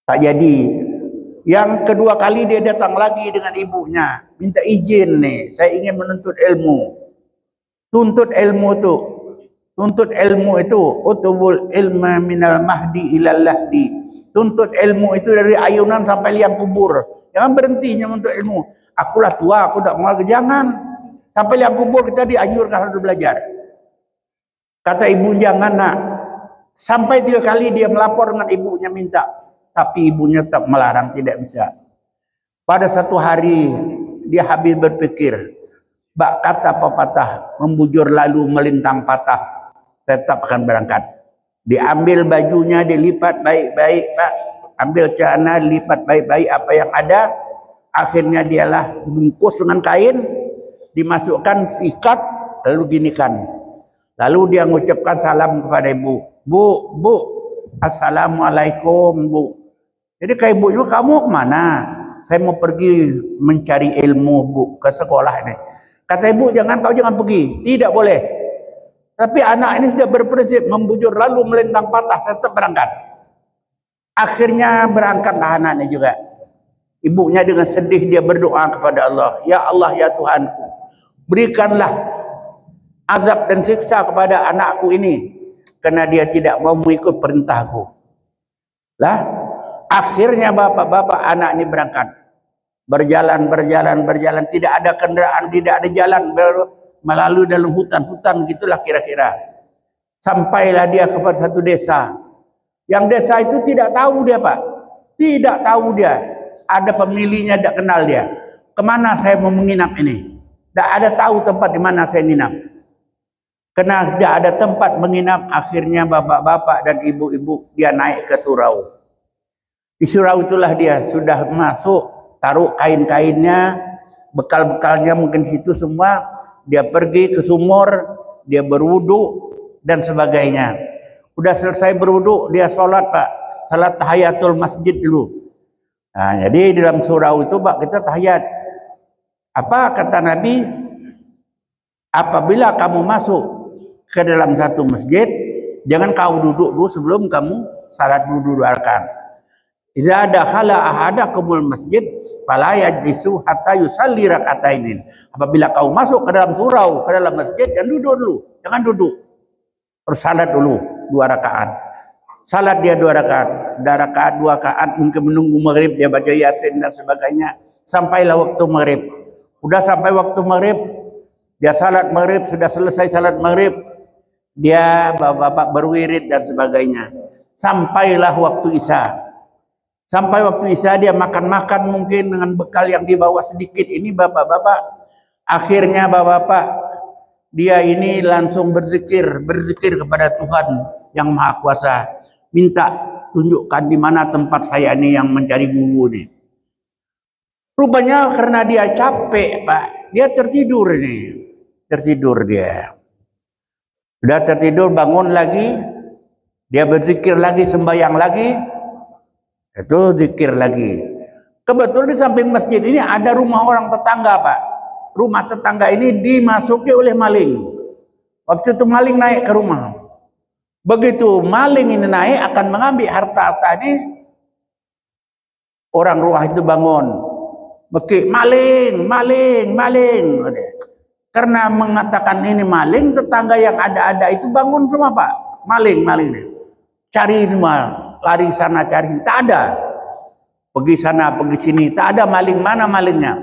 Tak jadi. Yang kedua kali dia datang lagi dengan ibunya, minta izin nih, saya ingin menuntut ilmu. Tuntut ilmu tu. Tuntut ilmu itu utubul ilma minal mahdi ilal lahdi. Tuntut ilmu itu dari ayunan sampai liang kubur. Jangan berhentinya untuk ilmu. Akulah tua, aku tak mau lagi. Jangan. Sampai liang kubur kita dianjurkan harus belajar. Kata ibu, jangan nak. Sampai 3 kali dia melapor dengan ibunya minta. Tapi ibunya tetap melarang, tidak bisa. Pada satu hari dia habis berpikir. Bak kata pepatah, membujur lalu melintang patah. Saya tetap akan berangkat. Diambil bajunya, dilipat baik-baik, Pak. Ambil celana, lipat baik-baik apa yang ada. Akhirnya dialah bungkus dengan kain, dimasukkan ikat, lalu ginikan. Lalu dia mengucapkan salam kepada ibu. Bu, assalamualaikum, Bu. Jadi kayak ibu itu, kamu kemana? Saya mau pergi mencari ilmu, Bu, ke sekolah ini. Kata ibu, kau jangan pergi. Tidak boleh. Tapi anak ini sudah berprinsip, membujur lalu melintang patah, saya tetap berangkat. Akhirnya berangkatlah anaknya juga. Ibunya dengan sedih dia berdoa kepada Allah. Ya Allah, ya Tuhanku, berikanlah azab dan siksa kepada anakku ini. Karena dia tidak mau mengikut perintahku. Lah, akhirnya bapak-bapak anak ini berangkat. Berjalan. Tidak ada kendaraan, tidak ada jalan. Melalui dalam hutan gitulah kira-kira. Sampailah dia kepada satu desa. Yang desa itu tidak tahu dia, Pak. Tidak tahu dia. Ada pemilihnya, tidak kenal dia. Kemana saya mau menginap ini? Tidak ada tahu tempat di mana saya menginap. Karena tidak ada tempat menginap, akhirnya bapak-bapak dan ibu-ibu dia naik ke surau. Di surau itulah dia sudah masuk, taruh kain-kainnya, bekal-bekalnya mungkin situ semua. Dia pergi ke sumur, dia berwudu dan sebagainya. Udah selesai berwudu, dia sholat, Pak. Salat tahiyatul masjid dulu. Nah, jadi di dalam surau itu, Pak, kita tahiyat. Apa kata Nabi? Apabila kamu masuk ke dalam satu masjid, jangan kau duduk dulu sebelum kamu salat dulu 2 rakaat. Idza dakhala ahadakumul masjid fala yajlisu hatta yusalli raka'atainin. Apabila kau masuk ke dalam surau, ke dalam masjid, jangan duduk dulu. Jangan duduk. Harus salat dulu 2 rakaat. Salat dia 2 rakaat. 2 rakaat, 2 rakaat, mungkin menunggu maghrib, dia baca Yasin dan sebagainya. Sampailah waktu maghrib. Udah sampai waktu maghrib, dia salat maghrib, sudah selesai salat maghrib, dia bapak-bapak berwirid dan sebagainya. Sampailah waktu isya. Sampai waktu isya dia makan-makan mungkin dengan bekal yang dibawa sedikit ini bapak-bapak. Akhirnya bapak-bapak dia ini langsung berzikir kepada Tuhan yang Maha Kuasa. Minta tunjukkan di mana tempat saya ini yang mencari guru nih. Rupanya karena dia capek, Pak, dia tertidur ini. Tertidur dia. Sudah tertidur, bangun lagi, dia berzikir lagi, sembahyang lagi, itu zikir lagi. Kebetulan di samping masjid ini ada rumah orang tetangga, Pak. Rumah tetangga ini dimasuki oleh maling. Waktu itu maling naik ke rumah. Begitu maling ini naik akan mengambil harta-harta ini, orang rumah itu bangun. Mekik, maling. Karena mengatakan ini maling, tetangga yang ada itu bangun semua, Pak. Maling. Cari semua, lari sana cari, tak ada. Pergi sana, pergi sini, tak ada maling, mana malingnya.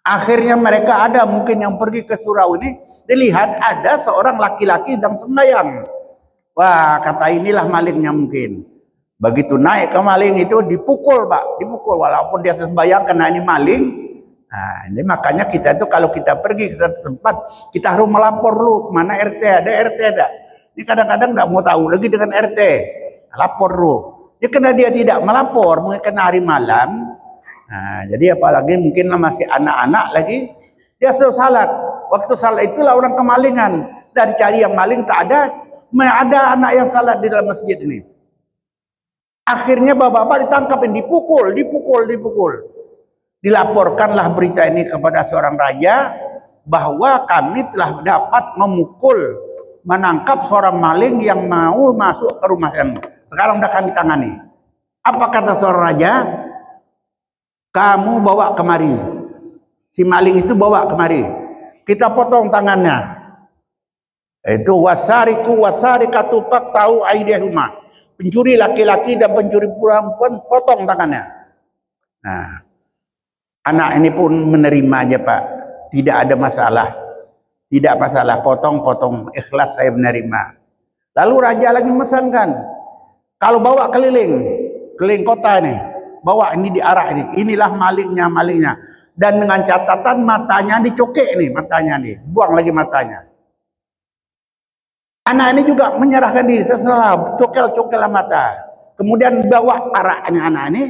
Akhirnya mereka ada mungkin yang pergi ke surau ini, dilihat ada seorang laki-laki sedang sembahyang. Wah, kata inilah malingnya mungkin. Begitu naik ke maling itu dipukul, Pak, dipukul walaupun dia sembahyang karena ini maling. Nah, ini makanya kita itu kalau kita pergi ke satu tempat, kita harus melapor dulu mana RT ada. Ini kadang-kadang nggak mau tahu lagi dengan RT. Lapor dulu. Ya karena dia tidak melapor mungkin hari malam. Nah, jadi apalagi mungkin masih anak-anak lagi, dia selalu salat. Waktu salat itulah orang kemalingan. Dari cari yang maling tak ada, ada anak yang salat di dalam masjid ini. Akhirnya bapak-bapak ditangkap, dipukul. Dilaporkanlah berita ini kepada seorang raja bahwa kami telah dapat menangkap seorang maling yang mau masuk ke rumah kamu. Sekarang sudah kami tangani. Apa kata seorang raja? Kamu bawa kemari. Si maling itu bawa kemari. Kita potong tangannya. Itu wasariku wasarikatu tahu aidihuma. Pencuri laki-laki dan pencuri perempuan potong tangannya. Nah, anak ini pun menerima aja Pak. Tidak ada masalah. Tidak masalah, potong-potong. Ikhlas saya menerima. Lalu raja lagi memesankan. Kalau bawa keliling kota ini. Bawa ini di arah ini. Inilah malingnya. Dan dengan catatan matanya dicokek nih. Matanya nih. Buang lagi matanya. Anak ini juga menyerahkan diri. Setelah cokel-cokel mata. Kemudian bawa arahnya anak ini.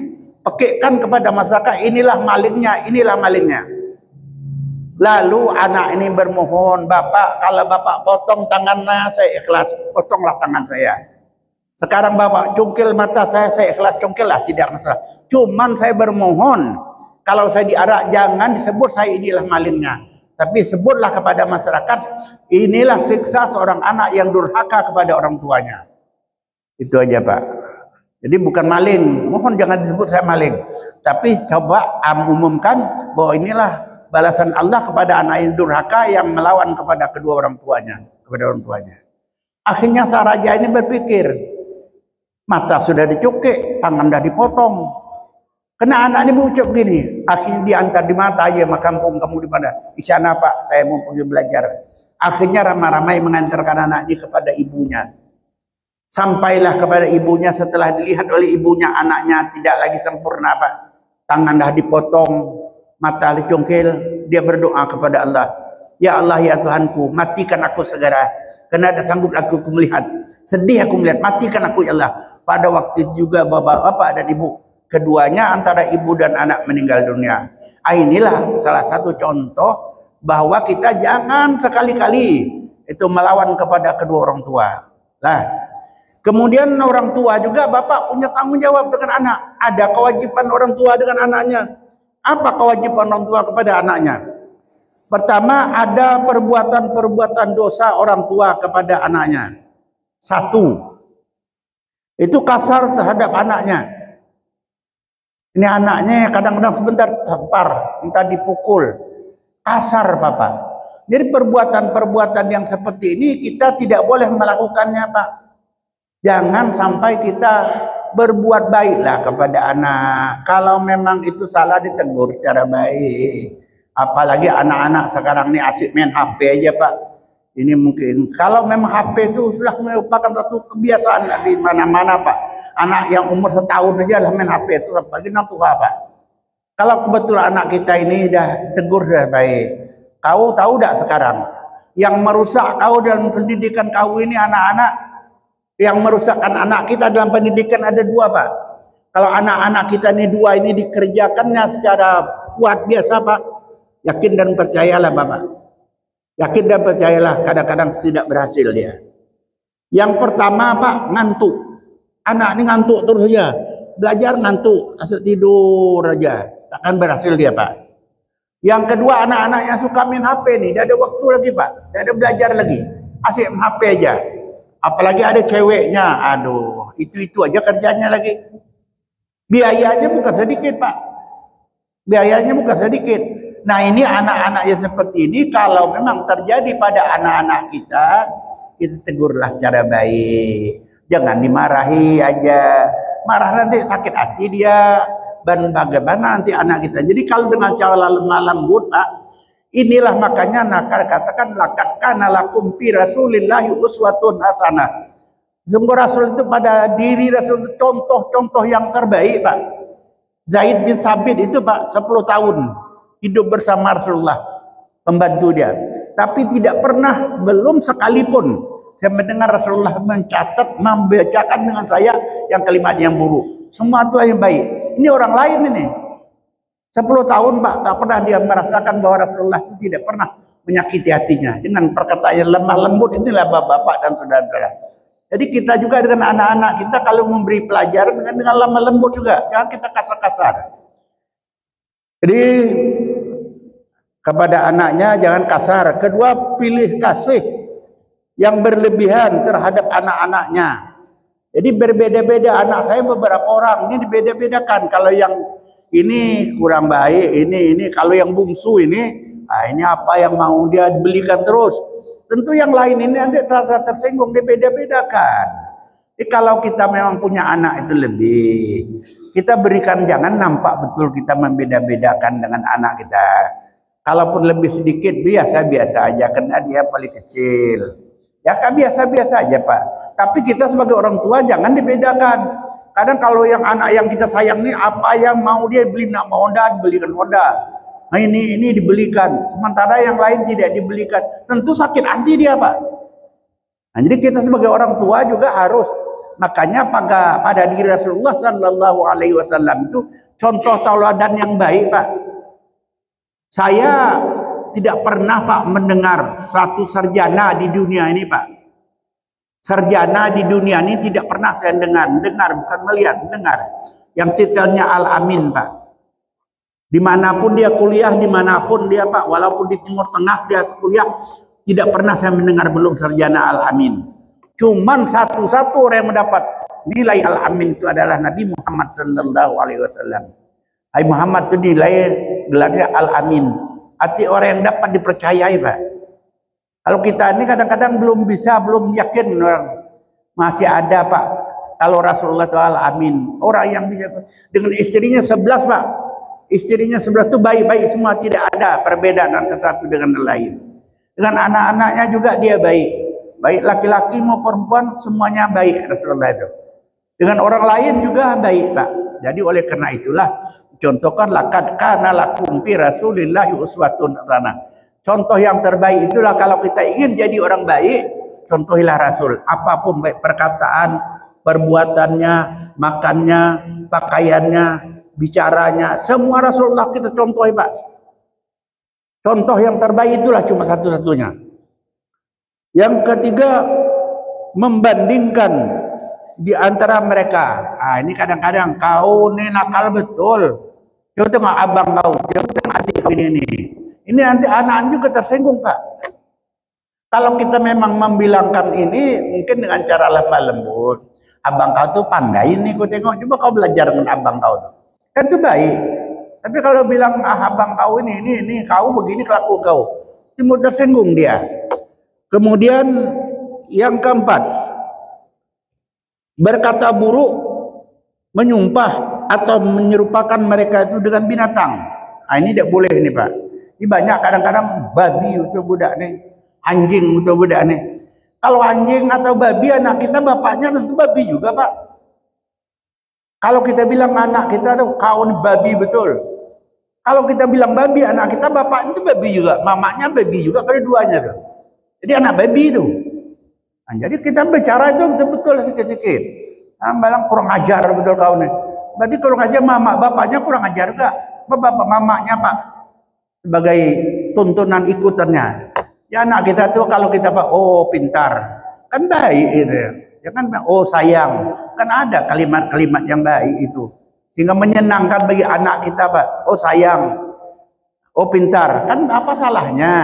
Pekikkan kepada masyarakat. Inilah malingnya. Lalu anak ini bermohon, Bapak, kalau Bapak potong tangannya, saya ikhlas. Potonglah tangan saya. Sekarang Bapak cungkil mata saya ikhlas. Cungkil lah, tidak masalah. Cuman saya bermohon, kalau saya diarak, jangan disebut saya inilah malingnya. Tapi sebutlah kepada masyarakat, inilah siksa seorang anak yang durhaka kepada orang tuanya. Itu aja Pak. Jadi bukan maling. Mohon jangan disebut saya maling. Tapi coba umumkan bahwa inilah balasan Allah kepada anak yang durhaka yang melawan kepada kedua orang tuanya, Akhirnya sang raja ini berpikir, mata sudah dicukik, tangan sudah dipotong. Kena anak ini mengucap gini, akhirnya diantar di mata aja, kampung kamu di mana? Di sana Pak, saya mau pergi belajar. Akhirnya ramai-ramai mengantarkan anak ini kepada ibunya. Sampailah kepada ibunya setelah dilihat oleh ibunya anaknya tidak lagi sempurna Pak. Tangan dah dipotong, mata dicungkil, dia berdoa kepada Allah. Ya Allah ya Tuhanku, matikan aku segera. Karena ada sanggup aku melihat. Sedih aku melihat, matikan aku ya Allah. Pada waktu itu juga bapak dan ibu. Keduanya antara ibu dan anak meninggal dunia. Inilah salah satu contoh bahwa kita jangan sekali-kali itu melawan kepada kedua orang tua. Lah. Kemudian orang tua juga bapak punya tanggung jawab dengan anak. Ada kewajiban orang tua dengan anaknya. Apa kewajiban orang tua kepada anaknya? Pertama, ada perbuatan-perbuatan dosa orang tua kepada anaknya. Satu, itu kasar terhadap anaknya. Ini anaknya kadang-kadang sebentar tampar, entah dipukul. Kasar Bapak. Jadi perbuatan-perbuatan yang seperti ini kita tidak boleh melakukannya Pak. Jangan sampai kita berbuat baiklah kepada anak. Kalau memang itu salah ditegur secara baik. Apalagi anak-anak sekarang ini asik main HP aja Pak. Ini mungkin kalau memang HP itu sudah merupakan satu kebiasaan di mana-mana Pak. Anak yang umur setahun aja lah main HP itu apalagi tua Pak. Kalau kebetulan anak kita ini dah tegur dah baik. Kau tahu tak sekarang yang merusak kau dalam pendidikan kau ini anak-anak. Yang merusakkan anak kita dalam pendidikan ada dua Pak. Kalau anak-anak kita ini dua ini dikerjakannya secara kuat biasa Pak. Yakin dan percayalah Bapak. Yakin dan percayalah kadang-kadang tidak berhasil dia. Yang pertama Pak, ngantuk. Anak ini ngantuk terus saja. Belajar ngantuk, asal tidur aja. Takkan berhasil dia Pak. Yang kedua anak-anak yang suka main HP nih. Tidak ada waktu lagi Pak. Tidak ada belajar lagi. Asik main HP aja. Apalagi ada ceweknya, aduh, itu aja kerjanya lagi. Biayanya bukan sedikit Pak. Biayanya bukan sedikit. Nah ini anak-anak yang seperti ini kalau memang terjadi pada anak-anak kita tegurlah secara baik. Jangan dimarahi aja. Marah nanti sakit hati dia. Dan bagaimana nanti anak kita. Jadi kalau dengan cara lemah lembut Pak. Inilah makanya nakal katakan laqad kana lakum fi rasulillahi uswatun hasanah. Sungguh Rasul itu pada diri Rasul itu contoh-contoh yang terbaik Pak. Zaid bin Sabit itu Pak 10 tahun hidup bersama Rasulullah, pembantu dia. Tapi tidak pernah belum sekalipun saya mendengar Rasulullah mencatat membacakan dengan saya yang kalimat yang buruk. Semua itu yang baik. Ini orang lain ini. 10 tahun Pak, tak pernah dia merasakan bahwa Rasulullah itu tidak pernah menyakiti hatinya. Dengan perkataan yang lemah lembut inilah bapak-bapak dan saudara-saudara. Jadi kita juga dengan anak-anak kita kalau memberi pelajaran dengan lemah lembut juga. Jangan kita kasar-kasar. Jadi kepada anaknya jangan kasar. Kedua, pilih kasih yang berlebihan terhadap anak-anaknya. Jadi berbeda-beda anak saya beberapa orang ini dibeda-bedakan. Kalau yang ini kurang baik, ini kalau yang bungsu ini apa yang mau dia belikan terus. Tentu yang lain ini nanti terasa tersinggung, dibeda-bedakan. Jadi kalau kita memang punya anak itu lebih, kita berikan, jangan nampak betul kita membeda-bedakan dengan anak kita. Kalaupun lebih sedikit biasa-biasa aja karena dia paling kecil. Ya kan biasa-biasa aja Pak. Tapi kita sebagai orang tua jangan dibedakan. Kadang kalau yang anak yang kita sayang nih, apa yang mau dia beli, nak mau Honda dibelikan Honda. Nah ini dibelikan. Sementara yang lain tidak dibelikan. Tentu sakit hati dia Pak. Nah, jadi kita sebagai orang tua juga harus. Makanya pada diri Rasulullah Sallallahu Alaihi Wasallam itu contoh tauladan yang baik Pak. Saya tidak pernah Pak mendengar satu sarjana di dunia ini Pak. Sarjana di dunia ini tidak pernah saya dengar bukan melihat, dengar. Yang titelnya Al-Amin Pak. Dimanapun dia kuliah, dimanapun dia Pak, walaupun di Timur Tengah dia kuliah, tidak pernah saya mendengar belum sarjana Al-Amin. Cuman satu-satu orang yang mendapat nilai Al-Amin itu adalah Nabi Muhammad Sallallahu Alaihi Wasallam. Hai Muhammad itu nilai gelarnya Al-Amin. Arti orang yang dapat dipercayai Pak. Kalau kita ini kadang-kadang belum yakin orang. Masih ada Pak. Kalau Rasulullah itu Al-Amin. Orang yang bisa dengan istrinya 11 Pak. Istrinya 11 itu baik-baik semua. Tidak ada perbedaan antara satu dengan yang lain. Dengan anak-anaknya juga dia baik. Baik laki-laki mau perempuan semuanya baik Rasulullah itu. Dengan orang lain juga baik Pak. Jadi oleh karena itulah contohkan laqad kana lakum fi Rasulillahi uswatun hasanah. Contoh yang terbaik itulah kalau kita ingin jadi orang baik, contohilah Rasul. Apapun baik perkataan, perbuatannya, makannya, pakaiannya, bicaranya, semua Rasulullah kita contohi Pak. Contoh yang terbaik itulah cuma satu-satunya. Yang ketiga, membandingkan di antara mereka. Ini kadang-kadang kau ini nakal betul. Coba tengok abang kau, coba tengok adik kau ini. Ini nanti anak-anak juga tersinggung Pak. Kalau kita memang membilangkan ini mungkin dengan cara lemah lembut. Abang kau tuh pandai nih, kau tengok, coba kau belajar dengan abang kau tuh. Kan itu baik. Tapi kalau bilang abang kau ini kau begini kelaku kau, timbul tersinggung dia. Kemudian yang keempat, berkata buruk, menyumpah atau menyerupakan mereka itu dengan binatang. Ini tidak boleh ini Pak. Ini banyak kadang-kadang babi untuk budak nih, anjing untuk budak nih. Kalau anjing atau babi anak kita bapaknya tentu babi juga Pak. Kalau kita bilang anak kita tuh kau babi betul. Kalau kita bilang babi anak kita bapak itu babi juga, mamanya babi juga, kedua-duanya tuh. Jadi anak babi itu. Nah, jadi kita bicara itu betul-betul sikit-sikit. Bilang kurang ajar betul kau nih. Berarti kurang ajar mama bapaknya kurang ajar enggak? Bapak mamanya Pak sebagai tuntunan ikutannya. Ya anak kita tuh kalau kita Pak, oh pintar, kan baik itu. Ya kan, oh sayang, kan ada kalimat-kalimat yang baik itu. Sehingga menyenangkan bagi anak kita Pak. Oh sayang, oh pintar, kan apa salahnya?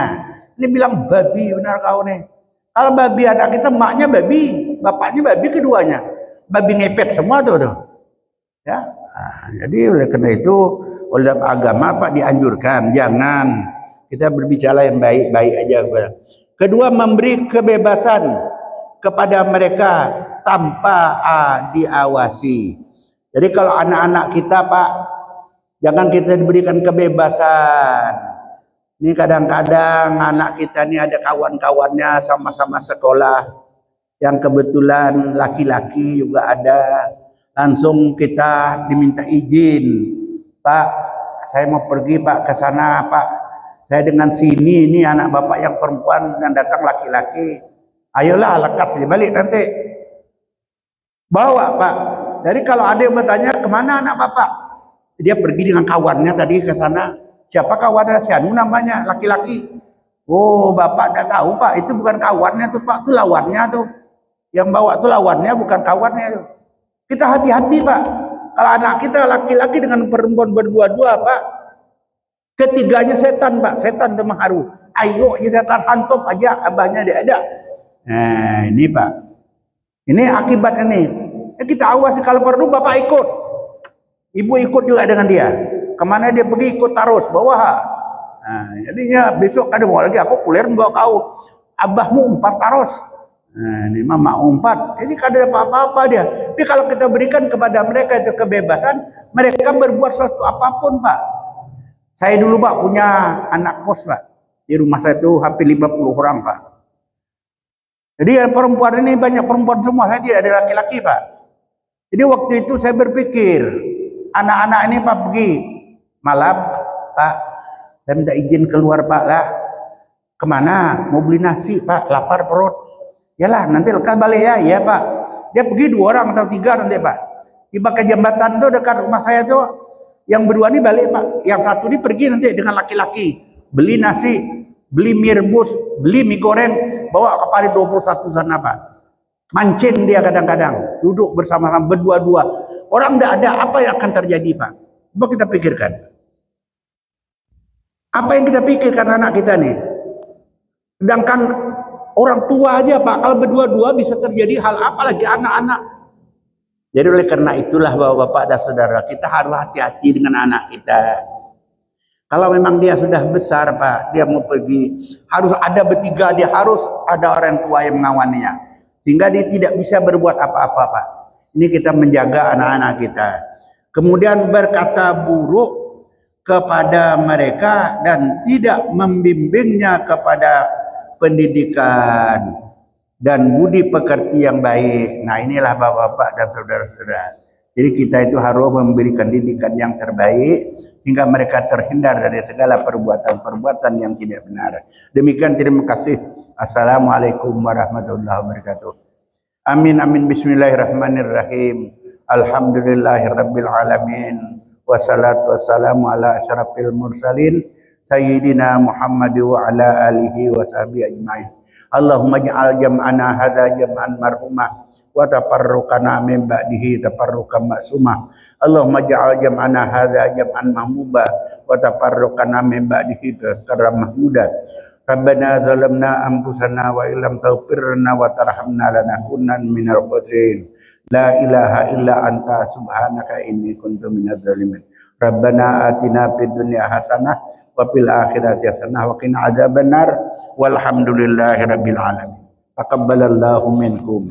Ini bilang babi benar kau nih. Kalau babi anak kita, maknya babi, bapaknya babi, keduanya babi ngepet semua tuh. Ya, jadi oleh karena itu oleh agama Pak dianjurkan jangan kita berbicara yang baik-baik aja. Kedua, memberi kebebasan kepada mereka tanpa diawasi. Jadi kalau anak-anak kita Pak, jangan kita diberikan kebebasan. Ini kadang-kadang anak kita ini ada kawan-kawannya sama-sama sekolah, yang kebetulan laki-laki juga ada. Langsung kita diminta izin, Pak, saya mau pergi Pak ke sana Pak. Saya dengan sini, ini anak bapak yang perempuan dan datang laki-laki. Ayolah lekas saja balik nanti. Bawa Pak. Jadi kalau ada yang bertanya kemana anak bapak, dia pergi dengan kawannya tadi ke sana. Siapa kawannya? Si Anu namanya, laki-laki. Oh bapak tidak tahu Pak, itu bukan kawannya tuh Pak, itu lawannya tuh. Yang bawa tuh lawannya bukan kawannya tuh. Kita hati-hati Pak. Kalau anak kita laki-laki dengan perempuan berdua-dua Pak, ketiganya setan Pak, setan itu mengharu. Ayo setan hantum aja abahnya dia ada. Nah ini Pak, ini akibat ini. Kita awasi, kalau perlu bapak ikut, ibu ikut juga dengan dia. Kemana dia pergi ikut terus bawah. Nah, jadinya besok ada mau lagi aku kuliah bawa kau, abahmu umpat terus. Nah, ini mama umpat. Ini kada ada apa-apa dia. Tapi kalau kita berikan kepada mereka itu kebebasan, mereka berbuat sesuatu apapun, Pak. Saya dulu, Pak, punya anak kos, Pak. Di rumah saya itu hampir 50 orang, Pak. Jadi perempuan ini banyak perempuan semua, saya tidak ada laki-laki, Pak. Jadi waktu itu saya berpikir, anak-anak ini Pak pergi malam, Pak, saya minta izin keluar, Pak lah. Kemana? Mau beli nasi, Pak, lapar perut. Yalah, nanti lekas balik ya, ya Pak. Dia pergi 2 orang atau 3 nanti, Pak. Tiba ke jembatan tuh dekat rumah saya tuh, yang berdua ini balik, Pak. Yang satu ini pergi nanti dengan laki-laki, beli nasi, beli mie rebus, beli mie goreng, bawa ke Parit 21 sana, Pak. Mancing dia kadang-kadang, duduk bersama-sama berdua-dua. Orang tidak ada, apa yang akan terjadi, Pak? Coba kita pikirkan. Apa yang kita pikirkan anak kita nih? Sedangkan orang tua aja, Pak, kalau berdua-dua bisa terjadi hal apa lagi anak-anak. Jadi oleh karena itulah Bapak-bapak dan saudara, kita harus hati-hati dengan anak kita. Kalau memang dia sudah besar, Pak, dia mau pergi, harus ada bertiga, dia harus ada orang tua yang mengawaninya. Sehingga dia tidak bisa berbuat apa-apa, Pak. Ini kita menjaga anak-anak kita. Kemudian berkata buruk kepada mereka dan tidak membimbingnya kepada pendidikan dan budi pekerti yang baik. Nah, inilah Bapak-bapak dan saudara-saudara. Jadi kita itu harus memberikan didikan yang terbaik sehingga mereka terhindar dari segala perbuatan-perbuatan yang tidak benar. Demikian, terima kasih. Assalamualaikum warahmatullahi wabarakatuh. Amin amin bismillahirrahmanirrahim. Alhamdulillahirabbil alamin. Wassalatu wassalamu ala asyrafil mursalin sayyidina Muhammad wa ala alihi wa sahbihi ajmain. Allahumma ja'al jam'ana hadza jam'an marhumah wa tafarruqana min ba'dihi tafarruqan ma'sumah. Allahumma ja'al jam'ana hadza jam'an mahmubah wa tafarruqana min ba'dihi tafarruqan mahmudah. Rabbana zalamna anfusana wa illam taghfir lana wa tarhamna lanakunanna minal khasirin. La ilaha illa anta subhanaka inni kuntu minadz zalimin. Rabbana atina fid dunya hasanah wa fil akhirati hasanah wa qina adzabannar. Walhamdulillahirabbil alamin. Taqabbalallahu minkum.